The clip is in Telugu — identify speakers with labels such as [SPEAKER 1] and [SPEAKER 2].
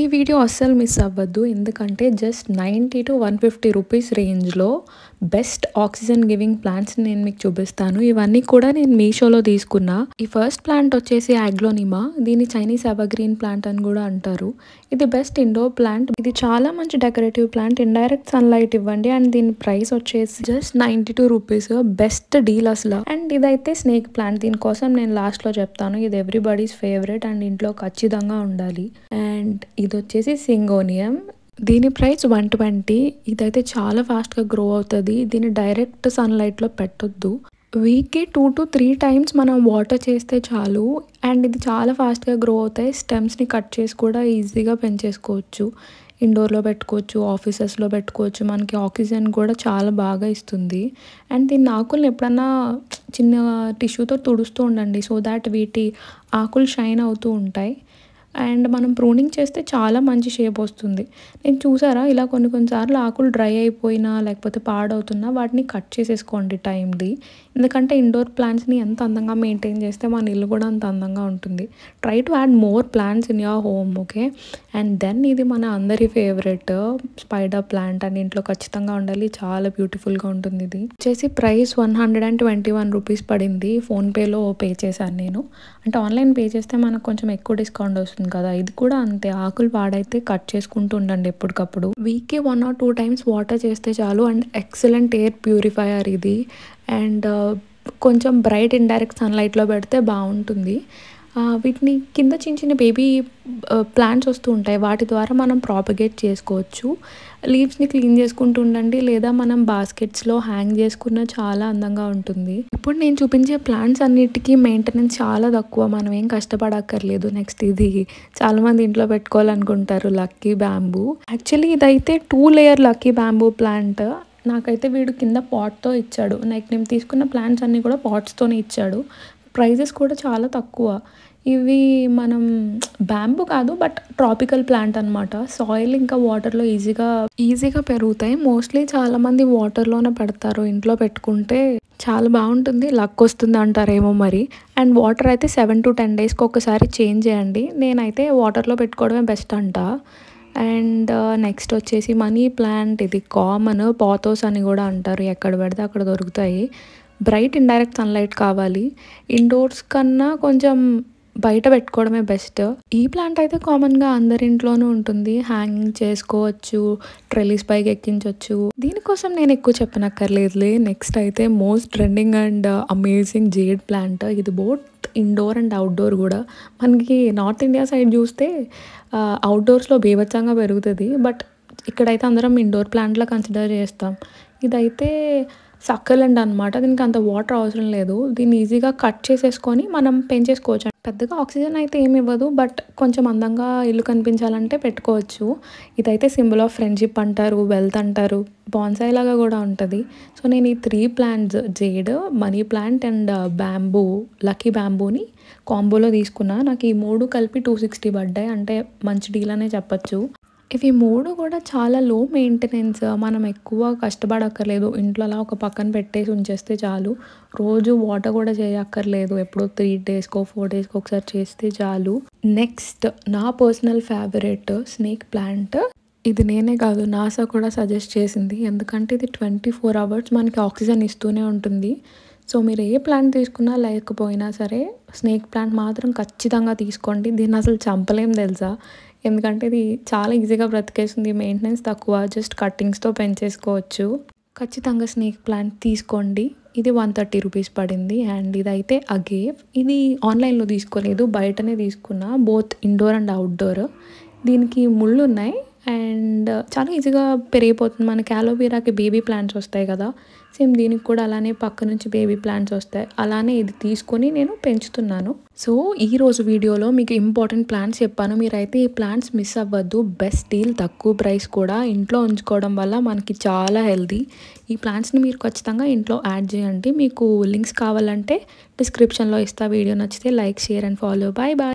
[SPEAKER 1] ఈ వీడియో అస్సలు మిస్ అవ్వద్దు. ఎందుకంటే జస్ట్ 90 to 150 రూపీస్ రేంజ్‌లో బెస్ట్ ఆక్సిజన్ గివింగ్ ప్లాంట్స్‌ని నేను మీకు చూపిస్తాను. ఇవన్నీ కూడా నేను మీషోలో తీసుకున్నా. ఈ ఫస్ట్ ప్లాంట్ వచ్చేసి అగ్లోనిమా. దీన్ని చైనీస్ ఎవర్‌గ్రీన్ ప్లాంట్ అని కూడా అంటారు. ఇది బెస్ట్ ఇండోర్ ప్లాంట్. ఇది చాలా మంచి డెకరేటివ్ ప్లాంట్. ఇండైరెక్ట్ సన్‌లైట్ ఇవ్వండి అండ్ దీని ప్రైస్ వచ్చేసి జస్ట్ 92 రూపీస్. బెస్ట్ డీల్ అసలు. అండ్ ఇదైతే స్నేక్ ప్లాంట్. దీనికోసం నేను లాస్ట్‌లో చెప్తాను. ఇది ఎవ్రీబడీస్ ఫేవరెట్ అండ్ ఇంట్లో ఖచ్చితంగా ఉండాలి. అండ్ ఇది వచ్చేసి సింగోనియం. దీని ప్రైస్ 120. ఇదైతే చాలా ఫాస్ట్గా గ్రో అవుతుంది. దీన్ని డైరెక్ట్ సన్లైట్లో పెట్టొద్దు. వీక్కి 2 to 3 టైమ్స్ మనం వాటర్ చేస్తే చాలు. అండ్ ఇది చాలా ఫాస్ట్గా గ్రో అవుతాయి. స్టెమ్స్ని కట్ చేసి కూడా ఈజీగా పెంచేసుకోవచ్చు. ఇండోర్లో పెట్టుకోవచ్చు, ఆఫీసెస్లో పెట్టుకోవచ్చు. మనకి ఆక్సిజన్ కూడా చాలా బాగా ఇస్తుంది. అండ్ దీన్ని ఆకులను ఎప్పుడన్నా చిన్న టిష్యూతో తుడుస్తూ ఉండండి. సో దాట్ వీటి ఆకులు షైన్ అవుతూ ఉంటాయి. అండ్ మనం ప్రూనింగ్ చేస్తే చాలా మంచి షేప్ వస్తుంది. నేను చూసారా ఇలా కొన్నిసార్లు ఆకులు డ్రై అయిపోయినా లేకపోతే పాడవుతున్నా వాటిని కట్ చేసేసుకోండి టైంది. ఎందుకంటే ఇండోర్ ప్లాంట్స్ని ఎంత అందంగా మెయింటైన్ చేస్తే మన ఇల్లు కూడా అంత అందంగా ఉంటుంది. Try to add more plants in your home. Okay. And then ఇది మన అందరి ఫేవరెట్ స్పైడర్ ప్లాంట్ అండ్ ఇంట్లో ఖచ్చితంగా ఉండాలి. చాలా బ్యూటిఫుల్గా ఉంటుంది. ఇది వచ్చేసి ప్రైస్ 121 రూపీస్ పడింది. ఫోన్పేలో పే చేశాను నేను. అంటే ఆన్లైన్ పే చేస్తే మనకు కొంచెం ఎక్కువ డిస్కౌంట్ వస్తుంది కదా. ఇది కూడా అంతే. ఆకులు పాడైతే కట్ చేసుకుంటూ ఉండండి ఎప్పటికప్పుడు. వీక్కి 1 or 2 టైమ్స్ వాటర్ చేస్తే చాలు. అండ్ ఎక్సలెంట్ ఎయిర్ ప్యూరిఫైయర్ ఇది. అండ్ కొంచెం బ్రైట్ ఇండైరెక్ట్ సన్లైట్లో పెడితే బాగుంటుంది. వీటిని కింద చిన్న చిన్న బేబీ ప్లాంట్స్ వస్తూ ఉంటాయి. వాటి ద్వారా మనం ప్రాపగేట్ చేసుకోవచ్చు. లీవ్స్ని క్లీన్ చేసుకుంటూ ఉండండి. లేదా మనం బాస్కెట్స్లో హ్యాంగ్ చేసుకున్న చాలా అందంగా ఉంటుంది. ఇప్పుడు నేను చూపించే ప్లాంట్స్ అన్నిటికీ మెయింటెనెన్స్ చాలా తక్కువ. మనం ఏం కష్టపడక్కర్లేదు. నెక్స్ట్ ఇది చాలామంది ఇంట్లో పెట్టుకోవాలనుకుంటారు, లక్కీ బ్యాంబూ. యాక్చువల్లీ ఇదైతే 2 లేయర్ లక్కీ బ్యాంబూ ప్లాంట్. నాకైతే వీడు కింద పాట్తో ఇచ్చాడు. నేను తీసుకున్న ప్లాంట్స్ అన్నీ కూడా పాట్స్తోనే ఇచ్చాడు. ప్రైజెస్ కూడా చాలా తక్కువ. ఇవి మనం బ్యాంబూ కాదు బట్ ట్రాపికల్ ప్లాంట్ అనమాట. సాయిల్ ఇంకా వాటర్లో ఈజీగా పెరుగుతాయి. మోస్ట్లీ చాలామంది వాటర్లోనే పెడతారు. ఇంట్లో పెట్టుకుంటే చాలా బాగుంటుంది. లక్ వస్తుంది అంటారేమో మరి. అండ్ వాటర్ అయితే 7 to 10 డేస్కి ఒకసారి చేంజ్ చేయండి. నేనైతే వాటర్లో పెట్టుకోవడమే బెస్ట్ అంట. అండ్ నెక్స్ట్ వచ్చేసి మనీ ప్లాంట్. ఇది కామన్. పాథోస్ అని కూడా అంటారు. ఎక్కడ పెడితే అక్కడ దొరుకుతాయి. బ్రైట్ ఇండైరెక్ట్ సన్లైట్ కావాలి. ఇండోర్స్ కన్నా కొంచెం బయట పెట్టుకోవడమే బెస్ట్. ఈ ప్లాంట్ అయితే కామన్గా అందరి ఇంట్లోనూ ఉంటుంది. హ్యాంగింగ్ చేసుకోవచ్చు, ట్రెలిస్ పైకి ఎక్కించవచ్చు. దీనికోసం నేను ఎక్కువ చెప్పనక్కర్లేదులే. నెక్స్ట్ అయితే most trending and amazing jade plant. ఇది బోత్ ఇండోర్ అండ్ అవుట్డోర్ కూడా. మనకి నార్త్ ఇండియా సైడ్ చూస్తే అవుట్డోర్స్లో బీభత్సంగా పెరుగుతుంది. బట్ ఇక్కడైతే అందరం ఇండోర్ ప్లాంట్లా కన్సిడర్ చేస్తాం. ఇదైతే సక్కలెంట్ అనమాట. దీనికి అంత వాటర్ అవసరం లేదు. దీన్ని ఈజీగా కట్ చేసేసుకొని మనం పెంచేసుకోవచ్చు. పెద్దగా ఆక్సిజన్ అయితే ఏమి ఇవ్వదు బట్ కొంచెం అందంగా ఇల్లు కనిపించాలంటే పెట్టుకోవచ్చు. ఇదైతే సింబల్ ఆఫ్ ఫ్రెండ్షిప్ అంటారు, వెల్త్ అంటారు. బాన్సాయి లాగా కూడా ఉంటుంది. సో నేను ఈ 3 plants jade, money plant and bamboo, lucky బ్యాంబూని కాంబోలో తీసుకున్నా. నాకు ఈ 3 కలిపి 260 పడ్డాయి. అంటే మంచి డీల్ అనే చెప్పచ్చు. ఇవి 3 కూడా చాలా లో మెయింటెనెన్స్. మనం ఎక్కువ కష్టపడక్కర్లేదు. ఇంట్లో అలా ఒక పక్కన పెట్టేసి ఉంచేస్తే చాలు. రోజు వాటర్ కూడా చేయక్కర్లేదు. ఎప్పుడో 3 డేస్కో 4 డేస్కో ఒకసారి చేస్తే చాలు. నెక్స్ట్ నా పర్సనల్ ఫేవరెట్ స్నేక్ ప్లాంట్. ఇది నేనే కాదు, నాసా కూడా సజెస్ట్ చేసింది. ఎందుకంటే ఇది 24 hours మనకి ఆక్సిజన్ ఇస్తూనే ఉంటుంది. సో మీరు ఏ ప్లాంట్ తీసుకున్నా లేకపోయినా సరే స్నేక్ ప్లాంట్ మాత్రం ఖచ్చితంగా తీసుకోండి. దీన్ని అసలు చంపలేం తెలుసా. ఎందుకంటే ఇది చాలా ఈజీగా బ్రతికేస్తుంది. మెయింటెనెన్స్ తక్కువ. జస్ట్ కట్టింగ్స్తో పెంచేసుకోవచ్చు. ఖచ్చితంగా స్నేక్ ప్లాంట్ తీసుకోండి. ఇది 130 రూపీస్ పడింది. అండ్ ఇదైతే అగేవ్. ఇది ఆన్లైన్లో తీసుకోలేదు, బయటనే తీసుకున్నా. Both indoor and outdoor. దీనికి ముళ్ళు ఉన్నాయి అండ్ చాలా ఈజీగా పెరిగిపోతుంది. మనకి అలోవెరాకి బేబీ ప్లాంట్స్ వస్తాయి కదా, సేమ్ దీనికి కూడా అలానే పక్క నుంచి బేబీ ప్లాంట్స్ వస్తాయి. అలానే ఇది తీసుకొని నేను పెంచుతున్నాను. సో ఈరోజు వీడియోలో మీకు ఇంపార్టెంట్ ప్లాంట్స్ చెప్పాను. మీరైతే ఈ ప్లాంట్స్ మిస్ అవ్వద్దు. బెస్ట్ డీల్, తక్కువ ప్రైస్ కూడా. ఇంట్లో ఉంచుకోవడం వల్ల మనకి చాలా హెల్తీ. ఈ ప్లాంట్స్ని మీరు ఖచ్చితంగా ఇంట్లో యాడ్ చేయండి. మీకు లింక్స్ కావాలంటే డిస్క్రిప్షన్లో ఇస్తా. వీడియో నచ్చితే like, share and follow. Bye bye.